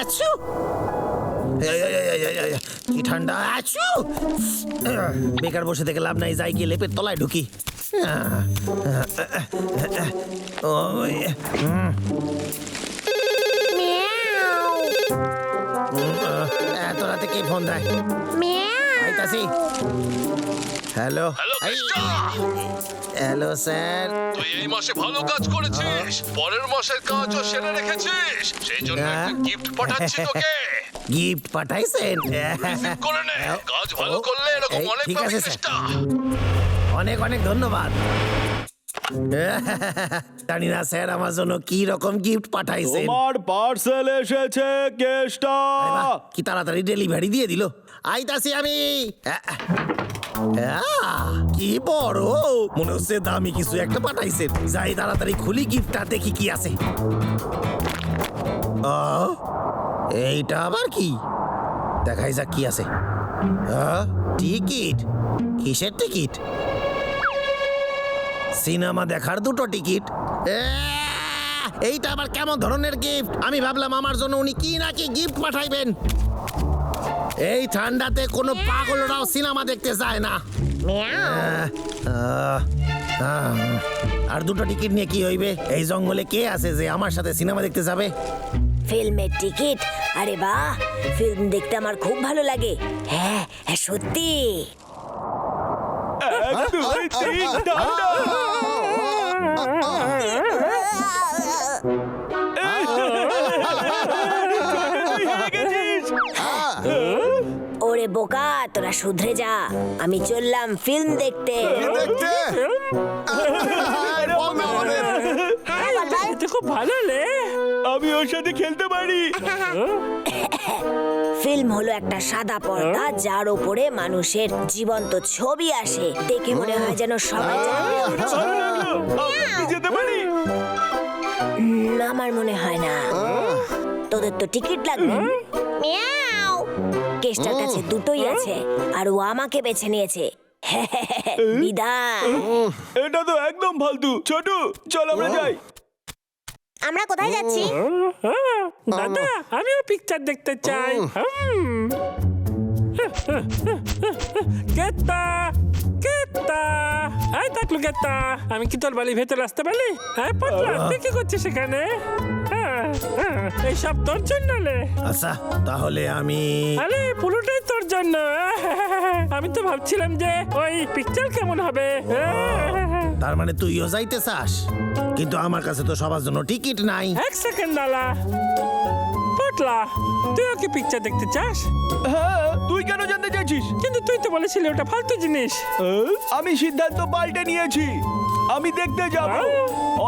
আছু কি ঠান্ডা, আছু। বেকার বসে থেকে লাভ নাই, যাই গিয়ে লেপের তলায় ঢুকি। এত রাতে কে ফোন দেয়? আইতাছি। Hello hello sir. তুই এই মাসে ভালো কাজ করেছিস, পরের মাসের কাজও সেরে রেখেছিস, সেই জন্য একটা গিফট পাঠাচ্ছি তোকে। গিফট পাঠাইছেন? রিসিভ করে নে, কাজ ভালো করলে এরকম অনেক ঠিক পাবি আছে জিনিসটা। অনেক অনেক ধন্যবাদ। জানি না স্যার আমার জন্য কি রকম গিফট পাঠাইছেন। তোমার পার্সেল এসেছে কেষ্টা। আরে বাহ, কি তাড়াতাড়ি ডেলিভারি দিয়ে দিল। আইতাছি আমি। কি বড়, মনে হচ্ছে দামি কিছু একটা পাঠাইছেন। যাই তাড়াতাড়ি খুলি গিফটটা, দেখি কি আছে। এইটা আবার কি? দেখাই যাক কি আছে। টিকিট? কিসের টিকিট? সিনেমা দেখার 2টো টিকিট। এইটা আবার কেমন ধরনের গিফট? আমি ভাবলাম আমার জন্য উনি কি নাকি গিফট পাঠাইবেন। এই ঠান্ডাতে কোনো পাগলরাও সিনেমা দেখতে যায় না। আর 2টো টিকিট নিয়ে কি হইবে? এই জঙ্গলে কে আছে যে আমার সাথে সিনেমা দেখতে যাবে? ফিল্মের টিকিট? আরে বাহ, ফিল্ম দেখতে আমার খুব ভালো লাগে। হ্যাঁ হ্যাঁ, সত্যি। 1 2 3 ঠান্ডা। ওরে বোকা, তোরা শুধরে যা, আমি চললাম ফিল্ম দেখতে। খুব ভালো লে, আমি ওর সাথে খেলতে পারি। ফিল্ম হলো একটা সাদা পর্দা যার উপরে মানুষের জীবন্ত ছবি আসে। দেখে মনে হয় যেন সবাই যেতে পারি। আমার মনে হয় না। তোদের তো টিকিট লাগবে। কেষ্টার কাছে 2টোই আছে আর ও আমাকে বেছে নিয়েছে। বিদায়। এটা তো একদম ফালতু। ছোট, চল আমরা যাই। আমরা কোথায় যাচ্ছি? দাদা আমিও পিকচার দেখতে চাই। কেতা কেতা, এই থাকলো কেতা, আমি কি তোর বাড়ির ভেতরে আসতে পারি? হ্যাঁ পাতলা, তুই কি করছিস এখানে? এই সব তোর জন্য লে। আচ্ছা তাহলে আমি আরে পুরোটাই তোর জন্য। আমি তো ভাবছিলাম যে ওই পিকচার কেমন হবে। তার মানে তুইও যাইতে চাস? কিন্তু আমার কাছে তো সবার জন্য টিকিট নাই। 1 সেকেন্ড দালা, পাতলা তুইও কি পিকচার দেখতে চাস? হ্যাঁ, তুই কেন জানতে চাইছিস? কিন্তু তুই তো বলেছিলি ওটা ফালতু জিনিস। আমি সিদ্ধান্ত পাল্টে নিয়েছি, আমি দেখতে যাব।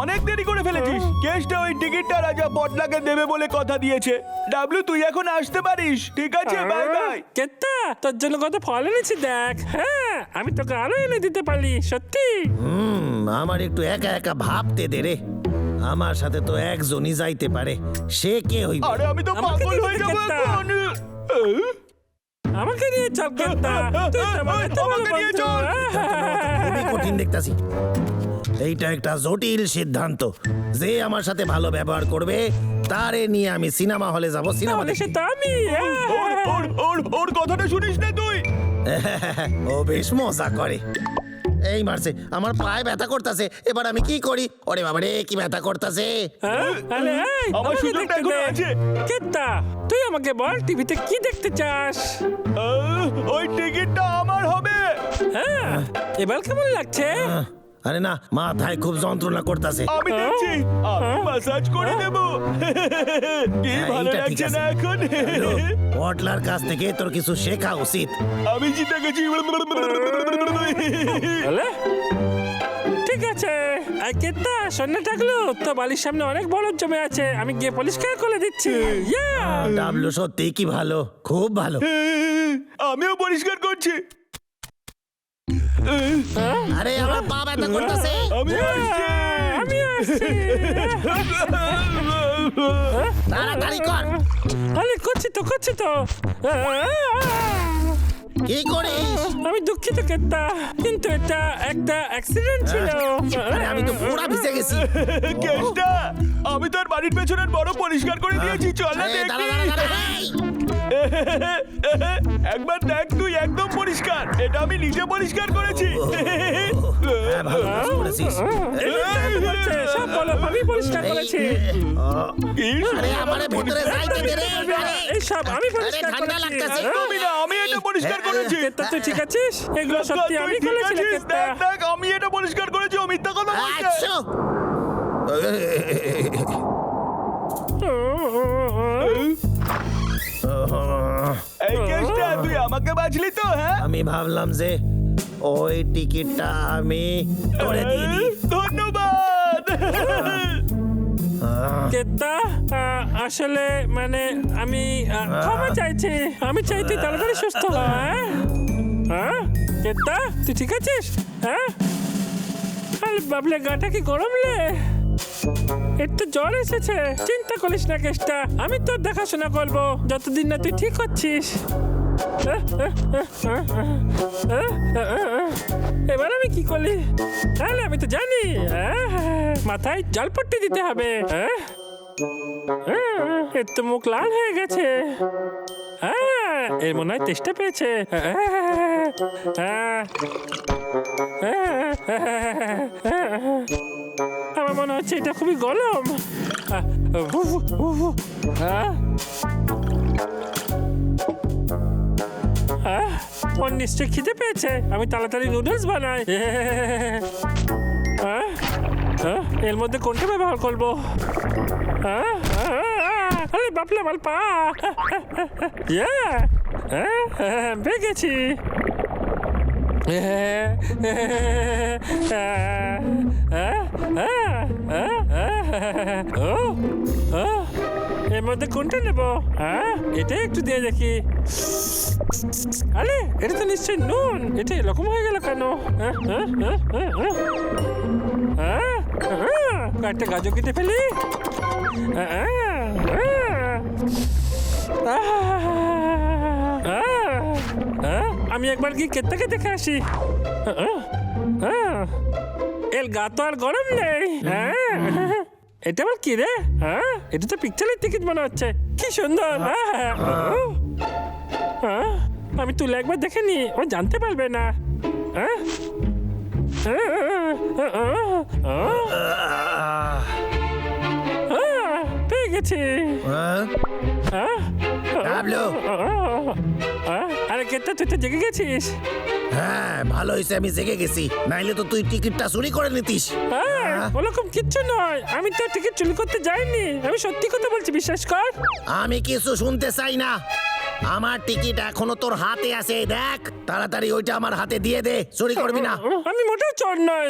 অনেক দেরি করে ফেলেছিস। কেসটা ওই টিকিটটা রাজা পটলাকে দেবে বলে কথা দিয়েছে। ডাবলু, তুই এখন আসতে পারিস, ঠিক আছে? Bye bye. কেতা, তোর জন্য কত ফল এনেছি দেখ। হ্যাঁ, আমি তোকে আরো এনে দিতে পারি, সত্যি। আমার একটু একা একা ভাবতে দে রে। আমার সাথে তো একজনই যাইতে পারে, সে কে হইবে? আরে আমি তো আমাকে পাগল দিতে হয়ে যাব কেতা। এখন। আমাকে নিয়ে চল কেতা, তুই তো আমার এত ভালো আমাকে নিয়ে বন্ধু। চল। খুবই কঠিন দেখতাছি। এইটা একটা জটিল সিদ্ধান্ত। যে আমার সাথে ভালো ব্যবহার করবে তারে নিয়ে আমি সিনেমা হলে যাব, সিনেমা তাহলে সে দেখতে। তো আমি। ওর কথাটা শুনিস না তুই? ও বেশ মজা করে। এই মারছে, আমার পায়ে ব্যথা করতেছে। এবার আমি কি করি? ওরে বাবা রে, কি ব্যথা করতেছে। আরে এই, আমার আমাকে সুযোগটা দেখতে এখনো দে। আছে। কেতা, তুই আমাকে বল টিভিতে কি দেখতে চাস? ওই টিকিটটা আমার হবে। হ্যাঁ, এবার কেমন লাগছে? আরে না, মাথায় খুব যন্ত্রণা করতেছে। আমি দেখছি, আমি ম্যাসাজ করে দেব। কি ভালো এইটা ঠিক লাগছে আছে। না এখন? পটলার কাছ থেকে তোর কিছু শেখা উচিত। আমি জিতে গেছি। বলে? ঠিক আছে। আর কেতা, সন্ধ্যা থাকলো তো বাড়ির সামনে অনেক বড় জমে আছে, আমি গিয়ে পরিষ্কার করে দিচ্ছি। ডাবলু সত্যি কি ভালো, খুব ভালো। আমিও পরিষ্কার করছি। আরে আমার পা ব্যথা করতেছে। আমি আসছি। আমি আসছি। তাড়াতাড়ি কর। আরে করছি তো। কি করিস? আমি দুঃখিত কেত্তা, কিন্তু এটা একটা অ্যাক্সিডেন্ট ছিল। আরে আমি তো পুরা ভিজে গেছি। কেষ্টা, আমি তোর বাড়ির পেছনের বড় পরিষ্কার করে দিয়েছি, চল না এই, দাঁড়া, দেখবি। দাঁড়া, দাঁড়া, এই। একবার দেখ, তুই একদম পরিষ্কার। এটা আমি নিজে পরিষ্কার করেছি। হ্যাঁ, ভালো কাজ করেছিস। সব বলো, আমি পরিষ্কার করেছি। আরে আমারে ভিতরে যাইতে দে রে। আরে, এইসব আমি আরে পরিষ্কার ঠান্ডা করেছি। লাগতেছে। আমি না, আমি এটা পরিষ্কার করেছি। কেত্তা, তুই ঠিক আছিস? এগুলো সত্যি আমি তুই ঠিক করেছি আছিস? কেত্তা। দেখ, দেখ, আমি এটা পরিষ্কার করেছি, ও মিথ্যা কথা বলছে। আচ্ছা। এই কেষ্টা, তুই আমাকে বাঁচলি তো, হ্যাঁ? আমি ভাবলাম যে ওই টিকিটটা আমি করে দিয়ে দিই। ধন্যবাদ। কেত্তা, আসলে মানে আমি ক্ষমা চাইছি। আমি চাই তুই তাড়াতাড়ি সুস্থ হ। হ্যাঁ কেত্তা, তুই ঠিক আছিস? হ্যাঁ, আরে বাবলে, গাটা কি গরম লে? একটু জ্বর এসেছে। চিন্তা করিস না কেষ্টা, আমি তোর দেখাশোনা করবো যতদিন না তুই ঠিক হচ্ছিস। এবার আমি কি করলি? তাহলে আমি তো জানি, মাথায় জলপট্টি দিতে হবে। এর তো মুখ লাল হয়ে গেছে। এর মনে হয় তেষ্টা পেয়েছে। আমার মনে হচ্ছে এটা খুবই গরম। ওর নিশ্চয় খিদে পেয়েছে। আমি তাড়াতাড়ি নুডলস বানাই। এর মধ্যে কোনটা ব্যবহার করবো? আরে বাপলে আমার পা। পেয়ে গেছি। এর মধ্যে কোনটা নেব? এটা একটু দিয়ে দেখি। আরে এটা তো নিশ্চয়ই নুন। এটা এরকম হয়ে গেল কেন? একটা গাজর কেটে ফেলি। আমি একবার কি কেত্তাকে দেখে আসি। এর গা তো আর গরম নেই। এটা আবার কি রে? এটা তো পিকচারের টিকিট মনে হচ্ছে। কি সুন্দর। আমি তুলে একবার দেখে নি, ও জানতে পারবে না। পেয়ে গেছি। ডাবলু, আরে কেত্তা, তুই তো জেগে গেছিস। হ্যাঁ ভালো হয়েছে আমি জেগে গেছি, নাইলে তো তুই টিকিটটা চুরি করে নিতিস। ওরকম কিচ্ছু নয়, আমি তো টিকিট চুরি করতে যাইনি। আমি সত্যি কথা বলছি, বিশ্বাস কর। আমি কিছু শুনতে চাই না। আমার টিকিট এখনো তোর হাতে আছে, দেখ তাড়াতাড়ি ওইটা আমার হাতে দিয়ে দে। চুরি করবি না। আমি মোটেও চোর নই।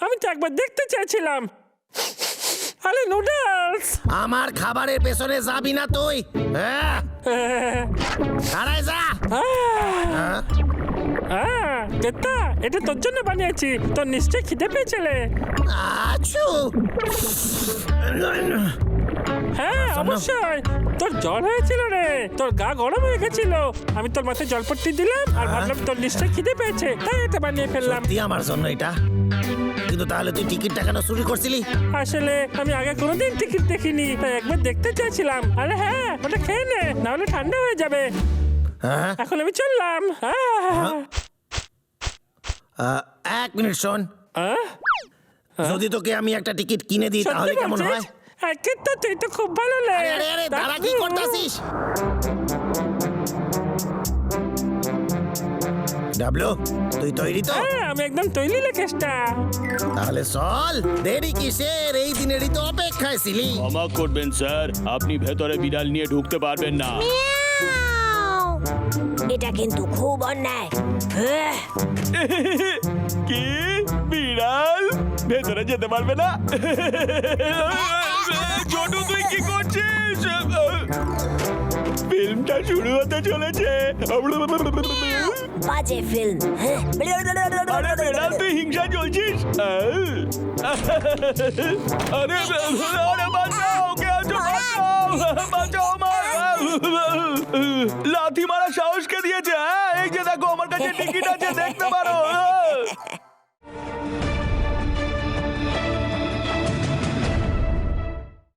আমি তো একবার দেখতে চাইছিলাম। আরে নুডলস। আমার খাবারের পেছনে যাবি না তুই। হ্যাঁ দাঁড়ায় যা। কেত্তা, এটা তোর জন্য বানিয়েছি। তোর নিশ্চয় খিদে পেয়েছিলে। আছু। হ্যাঁ অবশ্যই, তোর জ্বর হয়েছিল রে, তোর গা গরম হয়ে গেছিল। আমি তোর মাথায় জলপট্টি দিলাম আর ভাবলাম তোর নিশ্চয় খিদে পেয়েছে, তাই এটা বানিয়ে ফেললাম। তুই আমার জন্য এটা, কিন্তু তাহলে তুই টিকিটটা কেন চুরি করছিলি? আসলে আমি আগে কোনোদিন টিকিট দেখিনি, তাই একবার দেখতে চাইছিলাম। আরে হ্যাঁ, ওটা খেয়ে নে, না হলে ঠান্ডা হয়ে যাবে। হ্যাঁ এখন আমি চললাম। এক মিনিট শোন, যদি তোকে আমি একটা টিকিট কিনে দিই তাহলে কেমন হয়? কিন্তু তুই তো খুব ভালো লাগে। আরে আরে দাঁড়া, কি করতেছিস? ডাবলু, তুই তৈরি তো? আমি একদম তৈরি লেকেশটা। তাহলে চল, দেরি কিসের? এই দিনেরই তো অপেক্ষায় ছিলি। ক্ষমা করবেন স্যার, আপনি ভেতরে বিড়াল নিয়ে ঢুকতে পারবেন না। এটা কিন্তু খুব অন্যায়। কি বিড়াল ভেতরে যেতে পারবে না? ছোটু, তুই কি করছিস? ফিল্মটা শুরু হতে চলেছে। বাজে ফিল্ম। আরে বিড়াল, তুই হিংসা চলছিস? আরে আরে বাঁচাও, কে আছো? বাঁচাও, বাঁচাও আমার। লাথি মারা সাহস কে দিয়েছে? হ্যাঁ, এই যে দেখো আমার কাছে টিকিট আছে, দেখতে